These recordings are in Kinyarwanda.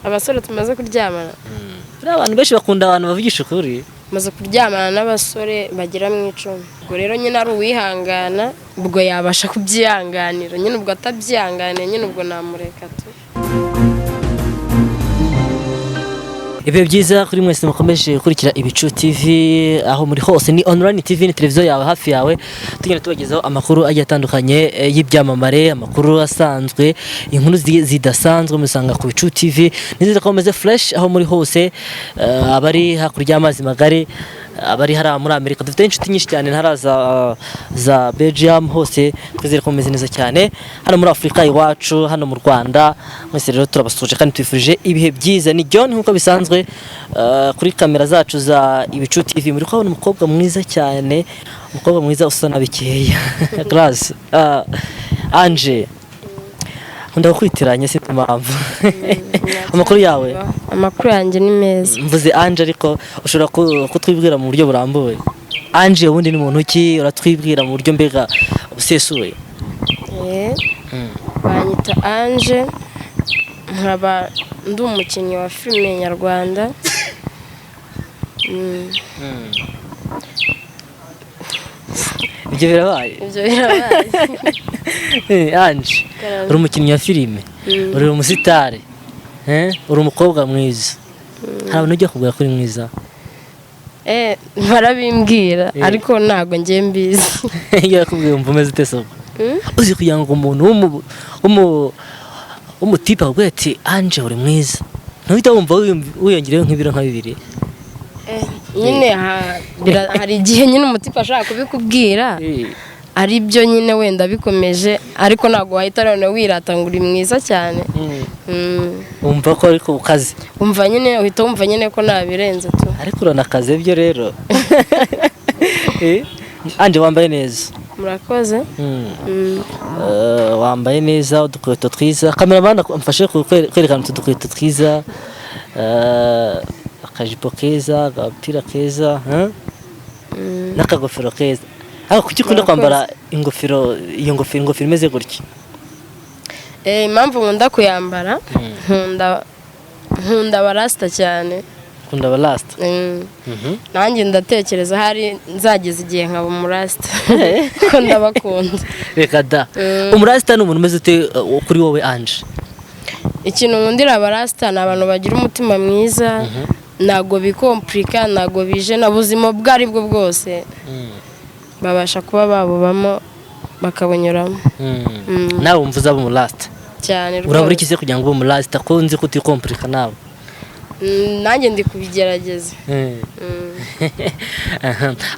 abasore tumaze kuryamana abantu benshi bakunda abantu bavugisha ukuri. maze kuryamana n'abasore bagera mu 10 ubwo rero nyine ari uwihangana ubwo yabasha kubyihanganira nyine ubwo atabyihanganiye nyine ubwo namureka tu. Ibihe byiza kuri mwese mukomeje gukurikira Ibicu TV aho muri hose, ni online TV, ni televiziyo yawe hafi yawe, tugenda tubagezaho amakuru agiye atandukanye y'ibyamamare, amakuru asanzwe, inkuru zidasanzwe musanga ku Ibicu TV, nizere ko meze fresh aho muri hose, abari hakurya y'amazi magari, abari hara muri Amerika, dufite inshuti nyinshi cyane ntaraza za Belgium hose, twizere ko meze neza cyane hano muri Afrika iwacu, hano mu Rwanda mwese rero turabasuje kandi twifurije ibihe byiza. Ni John nkuko bisanzwe kuri kamera zacu za Ibicu TV muri kubona umukobwa mwiza cyane, umukobwa mwiza usa nabikeya Grace Ange nkunda kwitiranya se impamvu. Amakuru yawe? Amakuru yanjye ni meza. Mvuze Ange ariko ushobora kutwibwira mu buryo burambuye. Ange ubundi ni muntu ki, uratwibwira mu buryo mbega busesuye? Banyita Ange, nkaba ndi umukinnyi wa filime nyarwanda. Ibyo birabaye. Ange uri umukinnyi wa filime, uri umusitari, uri umukobwa mwiza, hari abantu ujya kubwira ko uri mwiza? Barabimbwira ariko ntago ngiye mbizi. Iyo yakubwiye umva umeze ute soko? Uzi kugira ngo umuntu umutipa akubwira ati Ange uri mwiza, ntuhita wumva wiyongereho nk'ibiro nka 2? Nyine hari igihe nyine umutipa ashaka kubikubwira ari byo nyine wenda bikomeje, ariko ntago wahita rone wirata ngo uri mwiza cyane. Umva ko ariko ukaze, umva nyine uhita wumva nyine ko nabirenze tu, ariko uranakaze byo rero. Ange wambaye neza. Murakoze. Wambaye neza, udukweto twiza, cameraman amfashe kwerekana udukweto twiza, akajipo keza, agapira keza, n'akagofero keza. Ariko kuki ukunda kwambara ingofero, iyo ngofero imeze gutya? Impamvu nkunda kuyambara, nkunda abarasta cyane. Ukunda abarasta? Nanjye ndatekereza hari nzageza igihe nkaba umurasta ko ndabakunda. Reka da. Umurasta ni umuntu umeze ute kuri wowe Ange? Ikintu nkundira abarasta ni abantu bagira umutima mwiza, ntago bikomplika, ntago bije na buzima bwari bwo bwose, babasha kuba babubamo bakabonyuramo. Nawe umva uzaba umurasta cyane rwose. Urabura iki se kugira ngo ube umurasta ko nzi ko utikomplika nawe? Nanjye ndi kubigerageza.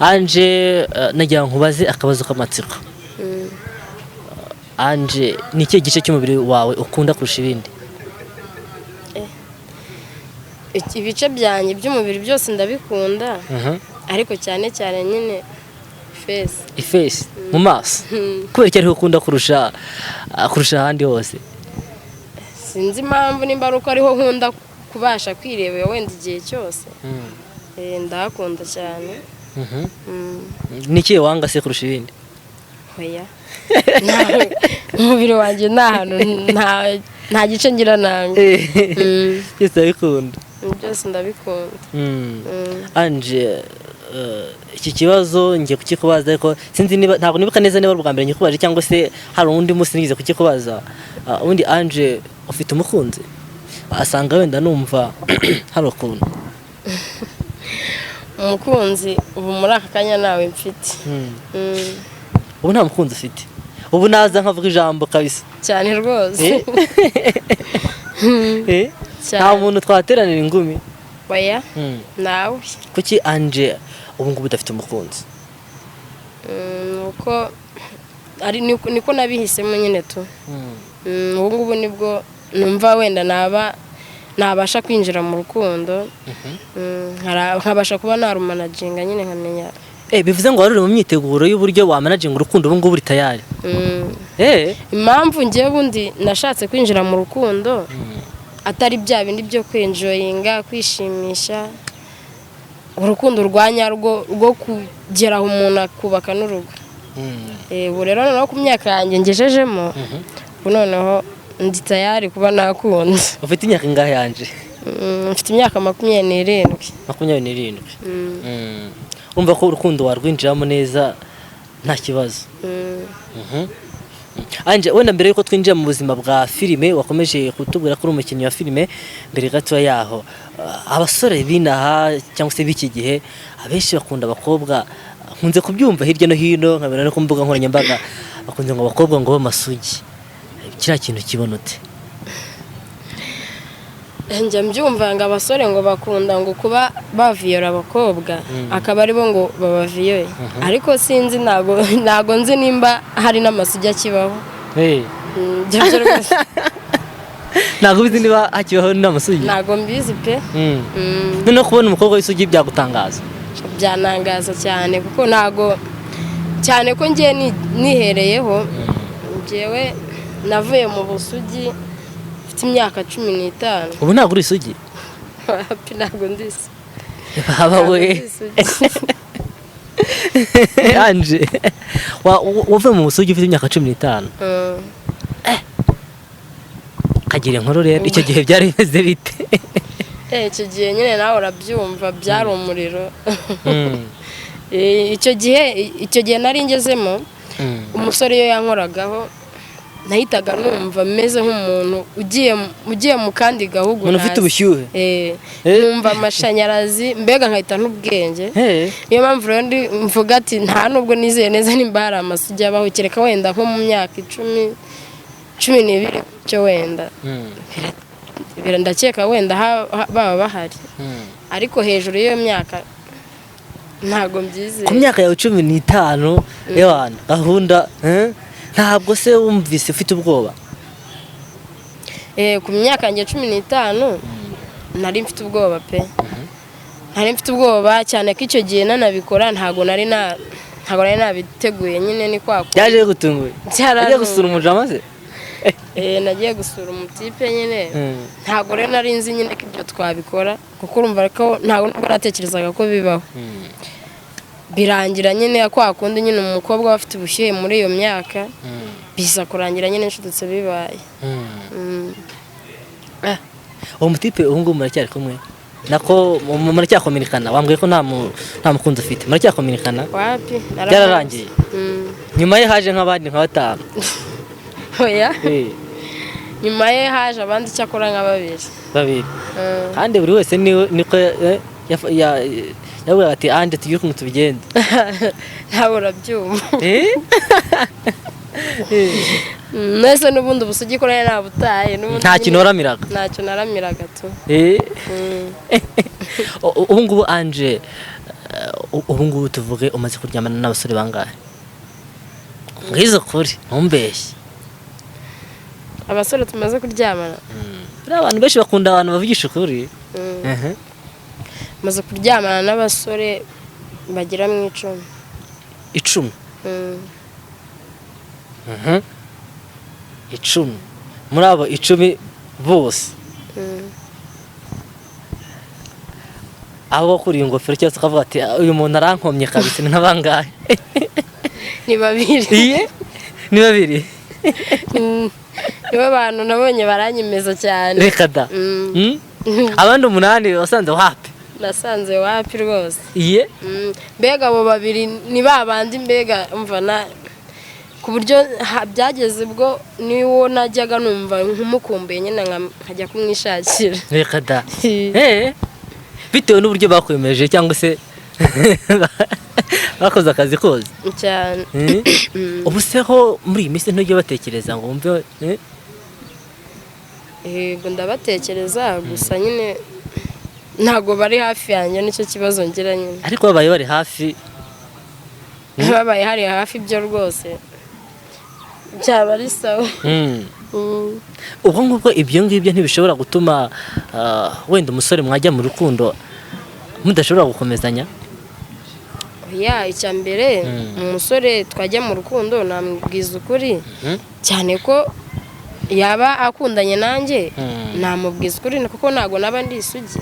Ange nagira nkubaze akabazo k'amatsiko. Ange ni ikihe gice cy'umubiri wawe ukunda kurusha ibindi? Ibice byanjye by'umubiri byose ndabikunda, ariko cyane cyane nyine face mu maso. Kubera iki ariho ukunda kurusha ahandi hose? Sinzi impamvu, nimba ari uko ariho nkunda kubasha kwirebera wenda igihe cyose. Ndahakunda cyane. Ni ikihe wanga se kurusha ibindi? Oya, umubiri wanjye nta gice ngira nanga. Byose ndabikunda. Byose ndabikunda. Ange iki kibazo ngiye kukikubaza ariko sinzi niba, ntabwo nibuka neza niba bwa mbere ngikubaje cyangwa se hari undi munsi nigize kukikubaza. Ubundi Ange ufite umukunzi? Asanga wenda numva hari ukuntu. Umukunzi ubu muri aka kanya nawe mfite. Ubu nta mukunzi ufite? Ubu naza nkavuga ijambo kabisa cyane rwose. Nta muntu twateranira ingumi? Oya, nawe. Kuki Ange ubu ngubu udafite umukunzi? Uko ari niko nabihisemo nyine tu. Ubu ngubu nibwo numva wenda nabasha kwinjira mu rukundo, nkabasha kuba narumanaginga nyine nkamenya. Bivuze ngo wari uri mu myiteguro y'uburyo wamanaginga urukundo ubu ngubu uri tayari? Impamvu ngiye bundi nashatse kwinjira mu rukundo atari bya bindi byo kwenjoyinga, kwishimisha, urukundo rwanyarwo rwo kugeraho umuntu akubaka n'urugo. Ubu rero noneho ku myaka yanjye ngejejemo, ubu noneho ndi tayari kuba nakunda. ufite imyaka ingahe yanje? Mfite imyaka 27. 27. Umva ko urukundo warwinjiramo neza nta kibazo. Anje wenda mbere yuko twinjira mu buzima bwa filime wakomeje kutubwira ko uri umukinnyi wa filime, mbere gato yaho abasore binaha cyangwa se biki gihe abenshi bakunda abakobwa, nkunze kubyumva hirya no hino nkabera no ku mbuga nkoranyambaga, bakunze ngo abakobwa ngo b'amasugi. Kiriya kintu kibonute? Njya mbyumva ngo abasore ngo bakunda ngo kuba baviyora abakobwa, akaba aribo ngo babaviyoye, ariko sinzi, ntago nzi nimba hari n'amasugi akibaho. Ntago bizi niba hakibaho n'amasugi? Ntago mbizi pe. Noneho kubona umukobwa w'isugi byagutangaza? Byanangaza cyane, kuko ntago cyane ko ngiye nihereyeho. Njyewe navuye mu busugi mfite imyaka 15. Ubu ntabwo uri isugi? Ntabwo ndisi. Baba we Anje wavuye mu busugi ufite imyaka 15? Kagira inkuru rero, icyo gihe byari bimeze bite? Icyo gihe nyine nawe urabyumva, byari umuriro. Icyo gihe nari ngezemo, umusore iyo yankoragaho nahitaga numva meze nk'umuntu ugiye mu kandi gahugu, umuntu ufite ubushyuhe. numva amashanyarazi, mbega nkahita n'ubwenge. Niyo mpamvu rero mvuga ati nta nubwo nizeye neza nimba hari amasugi abaho, kereka wenda nko mu myaka 12 cyo wenda ndakeka wenda baba bahari, ariko hejuru y'iyo myaka ntago mbyizeye. Ku myaka yawe 15 y'abantu gahunda, ntabwo se wumvise ufite ubwoba? Ku myaka yanjye 15 nari mfite ubwoba pe. Nari mfite ubwoba cyane ko icyo gihe nanabikora ntago nari nabiteguye, nyine ni kwa kwa. Yaje gutunguye? Yaje gusura umujama se? Nagiye gusura umutipe nyine, ntago rero nari nzi nyine ko ibyo twabikora, kuko urumva ko ntago naratekerezaga ko bibaho. Birangira nyine kwa kundi nyine umukobwa bafite ubushyuhe muri iyo myaka, biza kurangira nyine nshudutse bibaye. Uwo mutipe ubu ngubu muracyari kumwe? Nako muracyakominikana? Wambwiye ko nta mukunzi ufite, muracyakominikana? Wapi, byararangiye. Nyuma ye haje nk'abandi nka 5? Oya, nyuma ye haje abandi cyakora nka 2. Kandi buri wese niko yavuga ati Anje tugiye kumwe tubigende. Ntabwo urabyumva. Nese n'ubundi ubusugi ko nari nabutaye, nta kintu waramiraga? Ntacyo naramiraga tu. Ubu ngubu Anje, ubu ngubu tuvuge umaze kuryamana n'abasore bangahe? Ngizo kuri ntumbeshye. Abasore tumaze kuryamana? Abantu benshi bakunda abantu bavugisha ukuri. Maze kuryamana n'abasore bagira mu 10. 10? 10. Muri abo 10 bose abo kuri ingofero cyose ukavuga ati uyu muntu arankomye kabisa, ni nk'abangahe? Ni 2. Ni 2? Nibo abantu nabonye baranyemeza cyane. Reka da. Abandi 8 wasanze wapi? Nasanze wapi rwose. Mbega abo 2 ni babandi, mbega umva ku buryo byageze ubwo niwo najyaga numva nkumukumbuye nyine nkajya kumwishakira. Reka da. Bitewe n'uburyo bakwemeje cyangwa se bakoze akazi koze cyane. Ubu se ho muri iyi minsi ntujye batekereza ngo wumve? Yego ndabatekereza, gusa nyine ntago bari hafi yanjye, nicyo kibazo ngira nyine. Ariko babaye bari hafi? Babaye hari hafi byo rwose byaba ari sawa. Ubwo ngubwo ibyo ngibyo ntibishobora gutuma wenda umusore mwajya mu rukundo mudashobora gukomezanya? Icya mbere umusore twajya mu rukundo namubwiza ukuri, cyane ko yaba akundanye nanjye namubwiza ukuri, kuko ntago naba ndi isugi,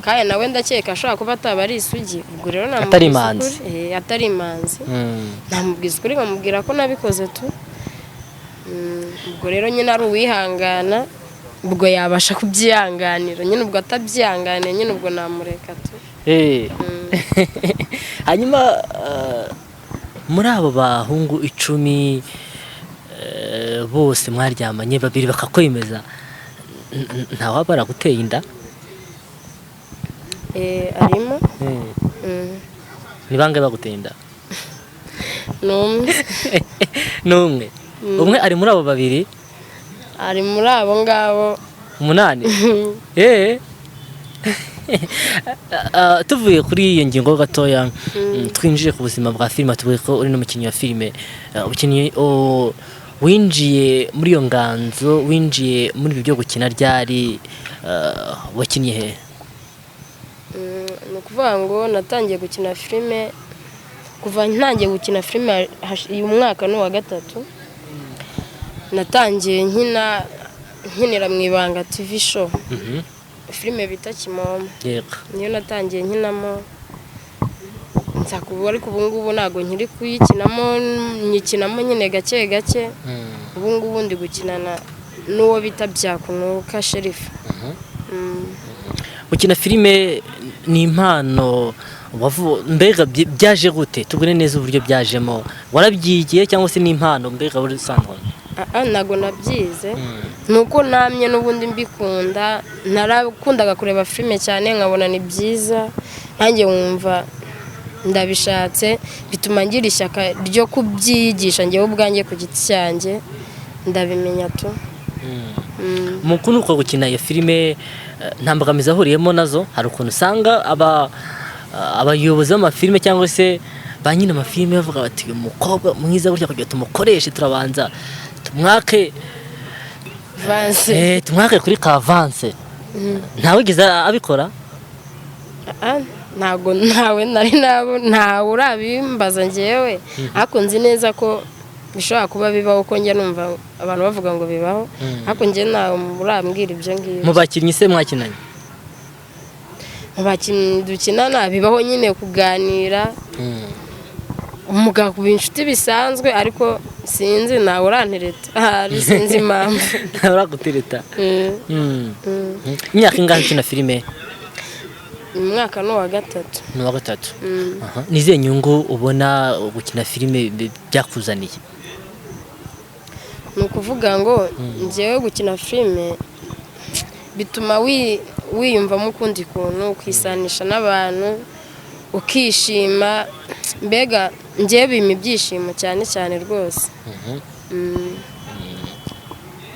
kandi nawe ndakeka ashobora kuba ataba ari isugi. Ubwo rero namubwiza ukuri, atari imanzi, namubwiza ukuri nkamubwira ko nabikoze tu. ubwo rero nyine ari uwihangana ubwo yabasha kubyihanganira nyine ubwo atabyihanganiye nyine ubwo namureka tu. hanyuma muri abo bahungu 10 bose mwaryamanye babiri bakakwemeza ntawabara guteye inda? Arimo ni bangahe baguteye inda? n'umwe umwe ari muri abo babiri? ari muri abo ngabo 8. tuvuye kuri iyo ngingo gatoya twinjiye ku buzima bwa filime. tuvuye ko uri n'umukinnyi wa filime, winjiye muri iyo nganzo, winjiye muri ibi byo gukina ryari, wakinnye he? ni ukuvuga ngo natangiye gukina filime kuva ntangiye gukina filime uyu mwaka ni uwa 3. natangiye nkinira mu Ibanga TV show, filime bita Kimomo. niyo natangiye nkinamo, nzakuba ariko ubu ngubu ntago nkiri kuyikinamo, nyikinamo nyine gake gake. ubu ngubu ndi gukinana n'uwo bita Byakunuka Sheriff. Gukina filime ni impano mbega byaje gute? tubwire neza uburyo byajemo. warabyigiye cyangwa se ni impano mbega uri usanzwe? ntago nabyize, nuko namye n'ubundi mbikunda. narakundaga kureba filime cyane nkabona ni byiza, nanjye wumva ndabishatse, bituma ngira ishyaka ryo kubyigisha njyewe ubwanjye ku giti cyanjye, ndabimenya tu. mukuru uko gukina iyo filime nta mbogamizi ahuriyemo nazo? hari ukuntu usanga abayobozi b'amafilime cyangwa se ba nyine amafilime bavuga bati umukobwa mwiza gutya kugira tumukoreshe turabanza tumwake Vance. tumwake kuri ka Vance. ntawigeze abikora? ntago ntawe urabimbaza njyewe, ariko nzi neza ko bishobora kuba bibaho, ko njye numva abantu bavuga ngo bibaho, ariko njye ntawe urambwira ibyo ngibyo. mu bakinnyi se mwakinanye? mu bakinnyi dukinana bibaho nyine kuganira, umugabo inshuti bisanzwe, ariko sinzi ntawe urantereta, sinzi impamvu. ntawe uragutereta? imyaka ingahe ukina filime? umwaka ni uwa 3. ni uwa 3. ni izihe nyungu ubona gukina filime byakuzaniye? ni ukuvuga ngo njyewe gukina filime bituma wiyumvamo ukundi kuntu, ukisanisha n'abantu, ukishima, mbega njyewe bimpa ibyishimo cyane cyane rwose.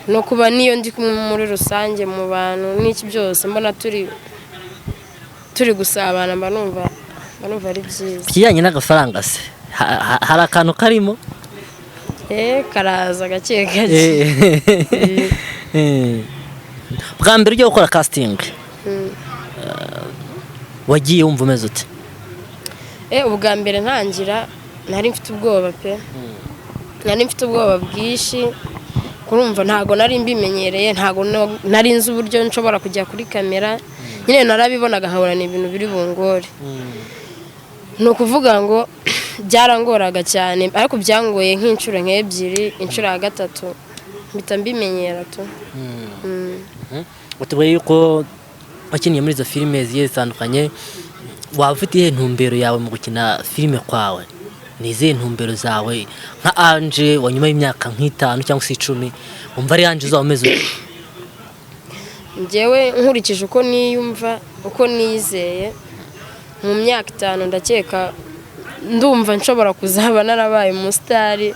no kuba niyo ndi kumwe muri rusange mu bantu n'iki byose mbona turi gusabana, mba numva ari byiza. Kijyanye n'agafaranga se hari akantu karimo? karaza gake gake. bwa mbere ujya gukora casting wagiye wumva umeze ute? ubwa mbere ntangira nari mfite ubwoba pe, nari mfite ubwoba bwinshi, kurumva ntago nari mbimenyereye, ntago nari nzi uburyo nshobora kujya kuri kamera, nyine narabibonaga nkabona ibintu biri bungore. ni ukuvuga ngo byarangoraga cyane, ariko byangoye nk'inshuro nk'ebyiri, inshuro ya 3 mpita mbimenyera tu. utubwiye yuko wakiniye muri izo filime zigiye zitandukanye, waba ufite iyihe ntumbero yawe mu gukina filime kwawe? ni izihe ntumbero zawe nka Ange wa nyuma y'imyaka nk'itanu cyangwa se 10? wumva ari Ange uzaba umeze ute? njyewe nkurikije uko niyumva, uko nizeye, mu myaka 5 ndakeka ndumva nshobora kuzaba narabaye umusitari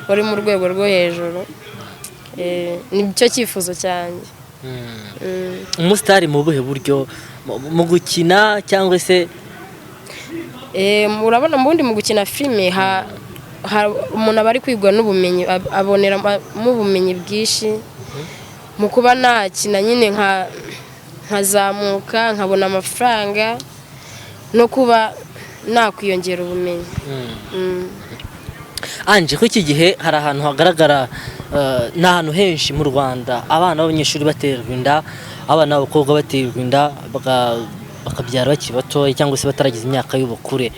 uri mu rwego rwo hejuru. nicyo cyifuzo cyanjye. umusitari mu buhe buryo? mu gukina cyangwa se? urabona mbundi mu gukina filime umuntu aba ari kwigwa n'ubumenyi, aboneramo ubumenyi bwinshi. mu kuba nakina nyine nkazamuka nkabona amafaranga, no kuba nakwiyongera ubumenyi. Ange, ko iki gihe hari ahantu hagaragara n'ahantu henshi mu Rwanda abana b'abanyeshuri baterwa inda, abana b'abakobwa baterwa inda bakabyara bakiri batoya cyangwa se bataragize imyaka y'ubukure.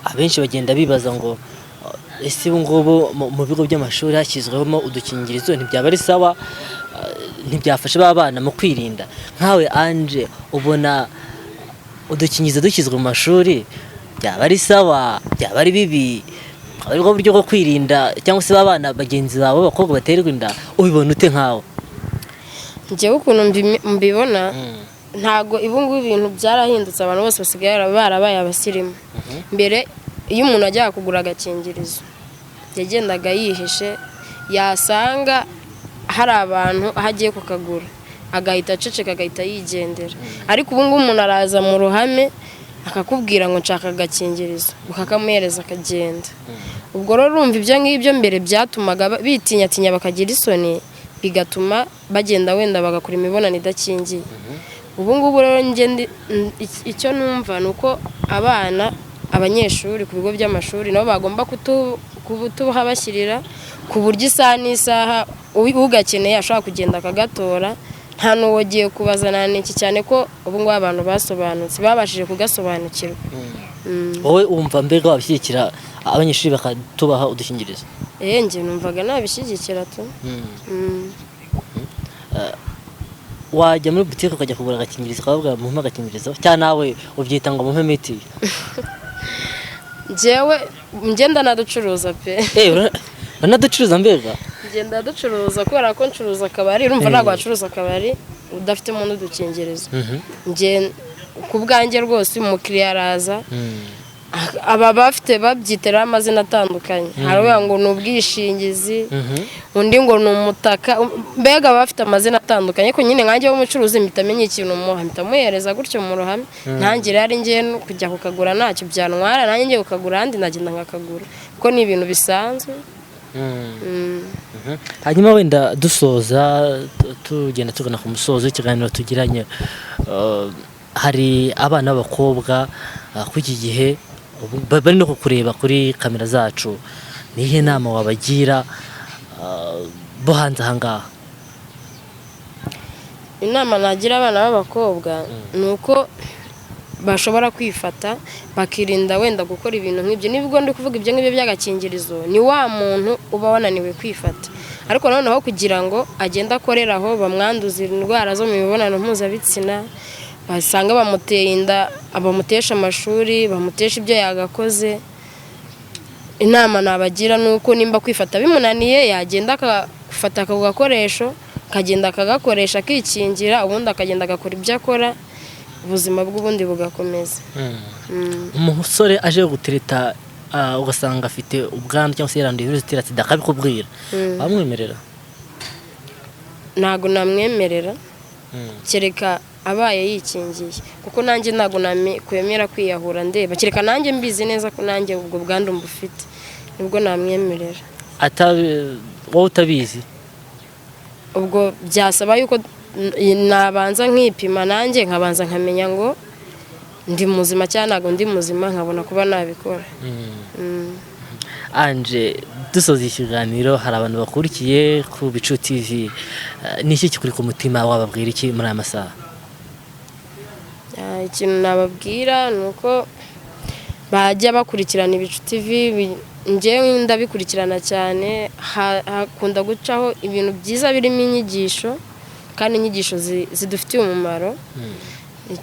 abenshi bagenda bibaza ngo ese ubu ngubu mu bigo by'amashuri hashyizwemo udukingirizo ntibyaba ari sawa, ntibyafasha ba bana mu kwirinda? Nkawe Ange ubona udukingirizo dushyizwe mu mashuri byaba ari sawa, byaba ari bibi, ari bwo buryo bwo kwirinda cyangwa se ba bana bagenzi bawe b'abakobwa baterwa inda, ubibona ute nkawe? njyewe ukuntu mbibona ntago ibungu ibintu byarahindutse, abantu bose basigaye barabaye abasirimu. Mbere iyo umuntu ajya kugura agakingirizo yagendaga yihishe, yasanga hari abantu aho agiye kukagura agahita aceceka agahita yigendera. Ariko ubu ngubu umuntu araza mu ruhame akakubwira ngo nshaka agakingirizo, ukakamuhereza akagenda. Ubwo rero urumva ibyo ngibyo mbere byatumaga bitinyatinya bakagira isoni, bigatuma bagenda wenda bagakora imibonano idakingiye. Ubu ngubu rero icyo numva ni uko abanyeshuri ku bigo by'amashuri nabo bagomba kutuhabashyirira ku buryo isaha n'isaha ugakeneye ashobora kugenda akagatora, nta n'uwo agiye kubazana n'iki, cyane ko ubu ngubu abantu basobanutse babashije kugasobanukirwa. Wowe wumva mbega wabishyigikira abanyeshuri bakatubaha udukingirizo? Njye numvaga nabishyigikira tu. Wajya muri butike ukajya kugura agakingirizo ukavuga mumpe agakingirizo, cyangwa nawe ubyita ngo mumpe miti? Njyewe ngenda naducuruza pe. Uranaducuruza mbega? Ngenda ducuruza kubera ko ncuruza akabari, urumva ntabwo wacuruza akabari udafitemo n'udukingirizo. Njye ku bwanjye rwose umukiriya araza aba bafite babyitera amazina atandukanye, haravuga ngo ni ubwishingizi, undi ngo ni umutaka, mbega bafite amazina atandukanye. Ko nyine nkanjye w'umucuruzi mpita menya ikintu umuha, mpita muhereza gutyo mu ruhame. Ntangire ari ngiye kujya kukagura ntacyo byantwara, nanjye ngiye kukagura ahandi nagenda nkakagura, kuko ni ibintu bisanzwe. Hanyuma wenda dusoza tugenda tugana ku musozo w'ikiganiro tugiranye, hari abana b'abakobwa kuri iki gihe bari no kukureba kuri kamera zacu, nihe nama wabagira bo hanze aha ngaha? Inama nagira abana b'abakobwa ni uko bashobora kwifata bakirinda wenda gukora ibintu nk'ibyo. Nibwo ndi kuvuga ibyo ngibyo by'agakingirizo, ni wa muntu uba wananiwe kwifata, ariko noneho kugira ngo agende akoreraho bamwanduza indwara zo mu mibonano mpuzabitsina, basanga bamuteye inda, bamutesha amashuri, bamutesha ibyo yagakoze. Inama nabagira ni uko nimba kwifata bimunaniye yagenda akafata ako gakoresho akagenda akagakoresha akikingira, ubundi akagenda agakora ibyo akora, ubuzima bw'ubundi bugakomeza. Umusore aje gutereta ugasanga afite ubwandu cyangwa se yaranduye virusi itera sida akabikubwira, wamwemerera? Ntabwo namwemerera, kereka abaye yikingiye, kuko nanjye ntabwo nakwemera kwiyahura ndeba, kereka nanjye mbizi neza ko nanjye ubwo bwandu mbufite, nibwo namwemerera. Wowe utabizi? Ubwo byasaba yuko nabanza nkipima nanjye, nkabanza nkamenya ngo ndi muzima cyangwa ntabwo ndi muzima, nkabona kuba nabikora. Ange, dusoza ikiganiro, hari abantu bakurikiye ku Bicu TV, ni iki kikuri ku mutima, wababwira iki muri aya masaha? Ikintu nababwira ni uko bajya bakurikirana Ibicu TV. Njyewe ndabikurikirana cyane, hakunda gucaho ibintu byiza birimo inyigisho, kandi inyigisho zidufitiye umumaro.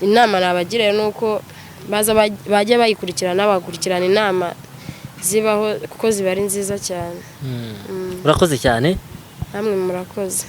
Inama nabagira ni uko bajya bayikurikirana, bagakurikirana inama zibaho kuko ziba ari nziza cyane. Urakoze cyane. Namwe murakoze.